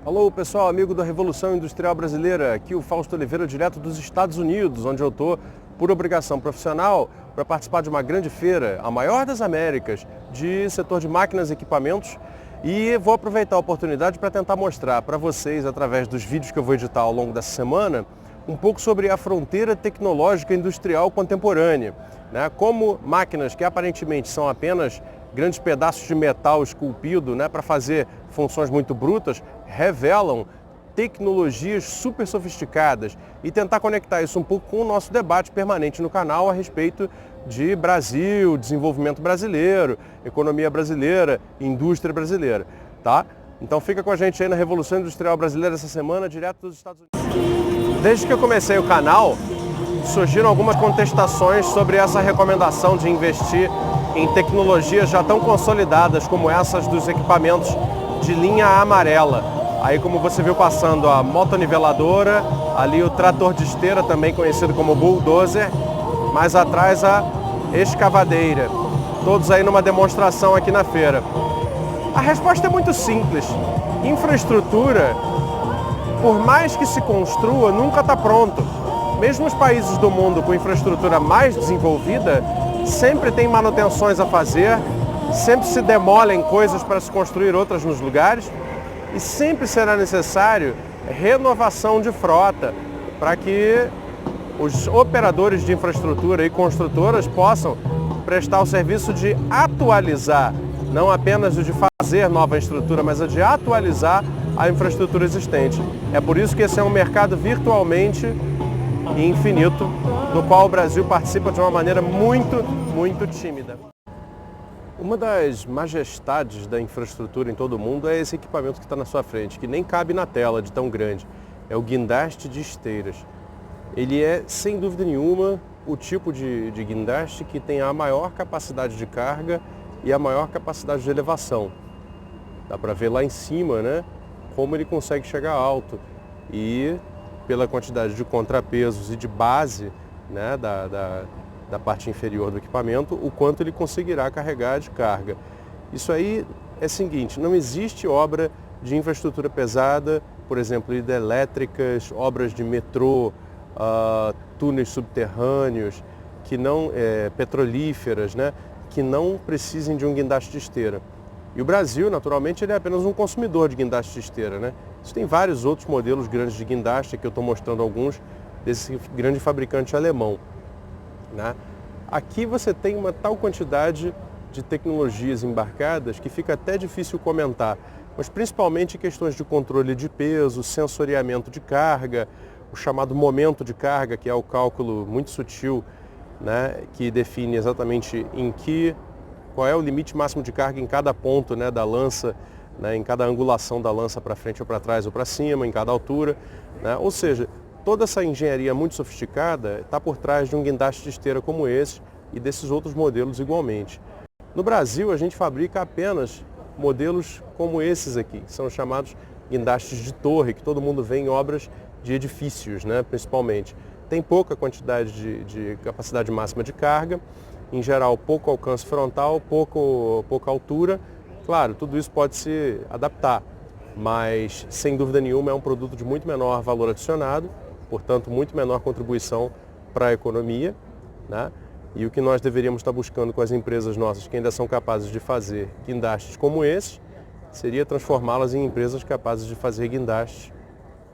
Alô pessoal, amigo da Revolução Industrial Brasileira, aqui o Fausto Oliveira, direto dos Estados Unidos, onde eu estou por obrigação profissional para participar de uma grande feira, a maior das Américas, de setor de máquinas e equipamentos, e vou aproveitar a oportunidade para tentar mostrar para vocês, através dos vídeos que eu vou editar ao longo dessa semana, um pouco sobre a fronteira tecnológica industrial contemporânea, né? Como máquinas que aparentemente são apenas grandes pedaços de metal esculpido, né, para fazer funções muito brutas, revelam tecnologias super sofisticadas e tentar conectar isso um pouco com o nosso debate permanente no canal a respeito de Brasil, desenvolvimento brasileiro, economia brasileira, indústria brasileira, tá? Então fica com a gente aí na Revolução Industrial Brasileira essa semana, direto dos Estados Unidos. Desde que eu comecei o canal, surgiram algumas contestações sobre essa recomendação de investir em tecnologias já tão consolidadas como essas dos equipamentos de linha amarela. Aí, como você viu passando a motoniveladora, ali o trator de esteira, também conhecido como bulldozer, mais atrás a escavadeira. Todos aí numa demonstração aqui na feira. A resposta é muito simples. Infraestrutura, por mais que se construa, nunca está pronto. Mesmo os países do mundo com infraestrutura mais desenvolvida, sempre tem manutenções a fazer, sempre se demolem coisas para se construir outras nos lugares e sempre será necessário renovação de frota para que os operadores de infraestrutura e construtoras possam prestar o serviço de atualizar, não apenas o de fazer nova estrutura, mas a de atualizar a infraestrutura existente. É por isso que esse é um mercado virtualmente infinito, do qual o Brasil participa de uma maneira muito tímida. Uma das majestades da infraestrutura em todo o mundo é esse equipamento que está na sua frente, que nem cabe na tela de tão grande. É o guindaste de esteiras. Ele é, sem dúvida nenhuma, o tipo de guindaste que tem a maior capacidade de carga e a maior capacidade de elevação. Dá para ver lá em cima, né, como ele consegue chegar alto. E pela quantidade de contrapesos e de base, né, da parte inferior do equipamento, o quanto ele conseguirá carregar de carga. Isso aí é o seguinte, não existe obra de infraestrutura pesada, por exemplo, hidrelétricas, obras de metrô, túneis subterrâneos, que não, petrolíferas, né, que não precisem de um guindaste de esteira. E o Brasil, naturalmente, ele é apenas um consumidor de guindaste de esteira, né? Existem vários outros modelos grandes de guindaste, que eu estou mostrando alguns desse grande fabricante alemão, né? Aqui você tem uma tal quantidade de tecnologias embarcadas que fica até difícil comentar, mas principalmente questões de controle de peso, sensoriamento de carga, o chamado momento de carga, que é o cálculo muito sutil, né, que define exatamente qual é o limite máximo de carga em cada ponto, né, da lança, né, em cada angulação da lança para frente ou para trás ou para cima, em cada altura, né? Ou seja, toda essa engenharia muito sofisticada está por trás de um guindaste de esteira como esse e desses outros modelos igualmente. No Brasil, a gente fabrica apenas modelos como esses aqui, que são chamados guindastes de torre, que todo mundo vê em obras de edifícios, né, principalmente. Tem pouca quantidade de capacidade máxima de carga, em geral pouco alcance frontal, pouca altura. Claro, tudo isso pode se adaptar, mas sem dúvida nenhuma é um produto de muito menor valor adicionado, portanto muito menor contribuição para a economia, né? E o que nós deveríamos estar buscando com as empresas nossas que ainda são capazes de fazer guindastes como esse, seria transformá-las em empresas capazes de fazer guindastes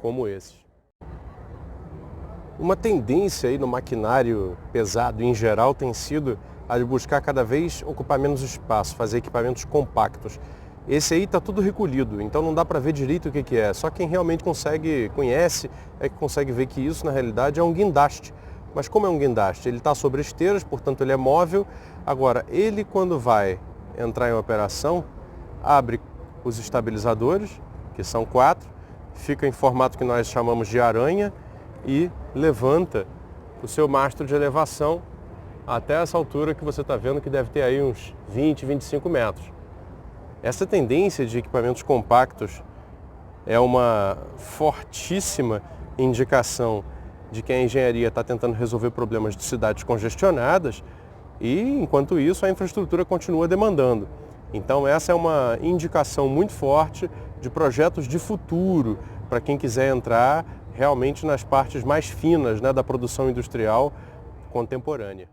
como esses. Uma tendência aí no maquinário pesado em geral tem sido a de buscar cada vez ocupar menos espaço, fazer equipamentos compactos. Esse aí está tudo recolhido, então não dá para ver direito o que é. Só quem realmente conhece, é que consegue ver que isso na realidade é um guindaste. Mas como é um guindaste? Ele está sobre esteiras, portanto ele é móvel. Agora, ele quando vai entrar em operação, abre os estabilizadores, que são 4, fica em formato que nós chamamos de aranha, e levanta o seu mastro de elevação até essa altura que você está vendo, que deve ter aí uns 20, 25 metros. Essa tendência de equipamentos compactos é uma fortíssima indicação de que a engenharia está tentando resolver problemas de cidades congestionadas e, enquanto isso, a infraestrutura continua demandando. Então essa é uma indicação muito forte de projetos de futuro para quem quiser entrar realmente nas partes mais finas, né, da produção industrial contemporânea.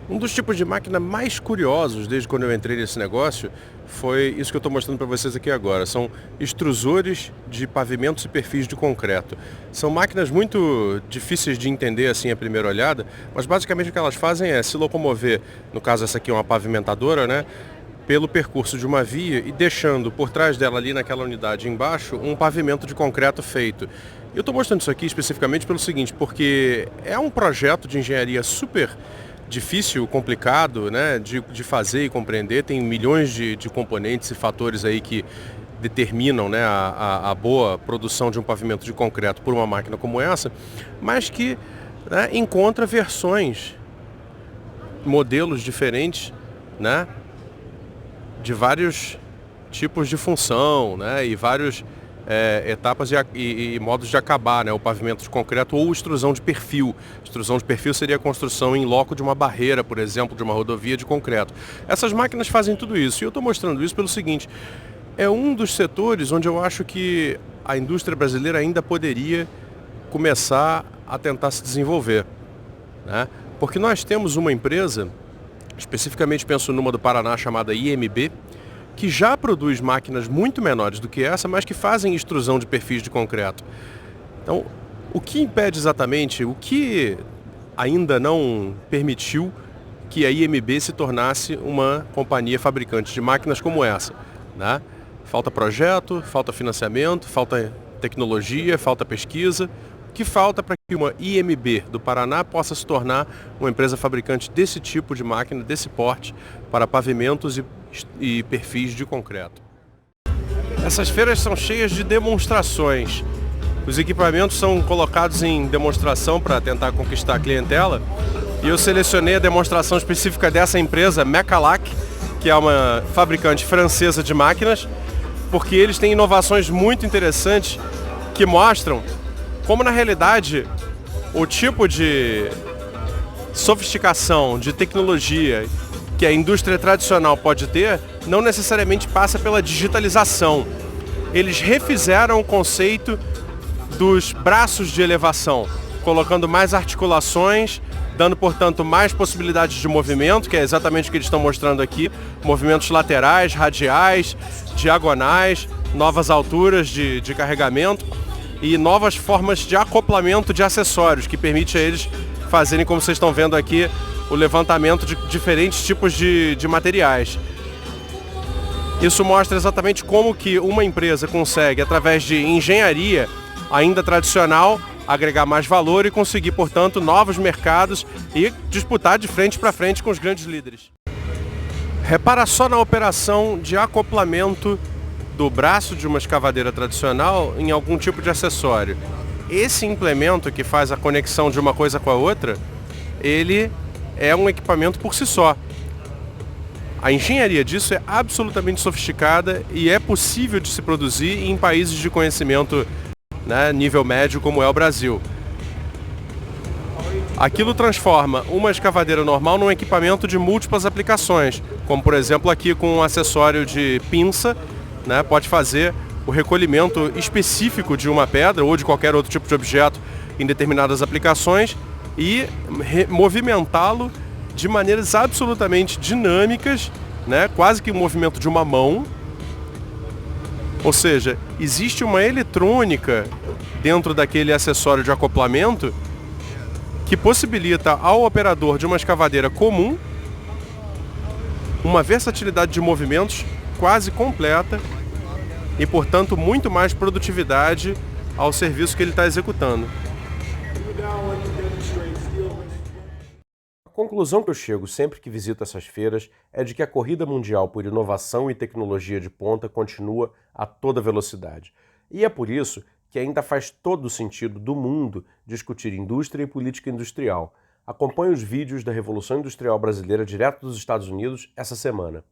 Um dos tipos de máquina mais curiosos desde quando eu entrei nesse negócio foi isso que eu estou mostrando para vocês aqui agora. São extrusores de pavimentos e perfis de concreto. São máquinas muito difíceis de entender assim à primeira olhada, mas basicamente o que elas fazem é se locomover, no caso essa aqui é uma pavimentadora, né, pelo percurso de uma via e deixando por trás dela ali naquela unidade embaixo um pavimento de concreto feito. Eu estou mostrando isso aqui especificamente pelo seguinte, porque é um projeto de engenharia super difícil, complicado, né, de fazer e compreender. Tem milhões de componentes e fatores aí que determinam, né, a boa produção de um pavimento de concreto por uma máquina como essa, mas que, né, encontra versões, modelos diferentes, né, de vários tipos de função, né, e vários etapas e modos de acabar, né, o pavimento de concreto ou extrusão de perfil. Extrusão de perfil seria a construção em loco de uma barreira, por exemplo, de uma rodovia de concreto. Essas máquinas fazem tudo isso e eu estou mostrando isso pelo seguinte, é um dos setores onde eu acho que a indústria brasileira ainda poderia começar a tentar se desenvolver, né? Porque nós temos uma empresa, especificamente penso numa do Paraná chamada IMB, que já produz máquinas muito menores do que essa, mas que fazem extrusão de perfis de concreto. Então, o que impede exatamente, o que ainda não permitiu que a IMB se tornasse uma companhia fabricante de máquinas como essa, né? Falta projeto, falta financiamento, falta tecnologia, falta pesquisa. O que falta para que uma IMB do Paraná possa se tornar uma empresa fabricante desse tipo de máquina, desse porte, para pavimentos e perfis de concreto? Essas feiras são cheias de demonstrações. Os equipamentos são colocados em demonstração para tentar conquistar a clientela. E eu selecionei a demonstração específica dessa empresa, Mecalac, que é uma fabricante francesa de máquinas, porque eles têm inovações muito interessantes que mostram como, na realidade, o tipo de sofisticação, de tecnologia que a indústria tradicional pode ter, não necessariamente passa pela digitalização. Eles refizeram o conceito dos braços de elevação, colocando mais articulações, dando, portanto, mais possibilidades de movimento, que é exatamente o que eles estão mostrando aqui, movimentos laterais, radiais, diagonais, novas alturas de carregamento e novas formas de acoplamento de acessórios, que permite a eles fazerem, como vocês estão vendo aqui, o levantamento de diferentes tipos de materiais. Isso mostra exatamente como que uma empresa consegue, através de engenharia ainda tradicional, agregar mais valor e conseguir, portanto, novos mercados e disputar de frente para frente com os grandes líderes. Repara só na operação de acoplamento do braço de uma escavadeira tradicional em algum tipo de acessório. Esse implemento que faz a conexão de uma coisa com a outra, ele é um equipamento por si só. A engenharia disso é absolutamente sofisticada e é possível de se produzir em países de conhecimento, né, nível médio como é o Brasil. Aquilo transforma uma escavadeira normal num equipamento de múltiplas aplicações, como por exemplo aqui com um acessório de pinça, né, pode fazer o recolhimento específico de uma pedra ou de qualquer outro tipo de objeto em determinadas aplicações e movimentá-lo de maneiras absolutamente dinâmicas, né, quase que o movimento de uma mão. Ou seja, existe uma eletrônica dentro daquele acessório de acoplamento que possibilita ao operador de uma escavadeira comum uma versatilidade de movimentos quase completa e, portanto, muito mais produtividade ao serviço que ele está executando. A conclusão que eu chego sempre que visito essas feiras é de que a corrida mundial por inovação e tecnologia de ponta continua a toda velocidade. E é por isso que ainda faz todo o sentido do mundo discutir indústria e política industrial. Acompanhe os vídeos da Revolução Industrial Brasileira direto dos Estados Unidos essa semana.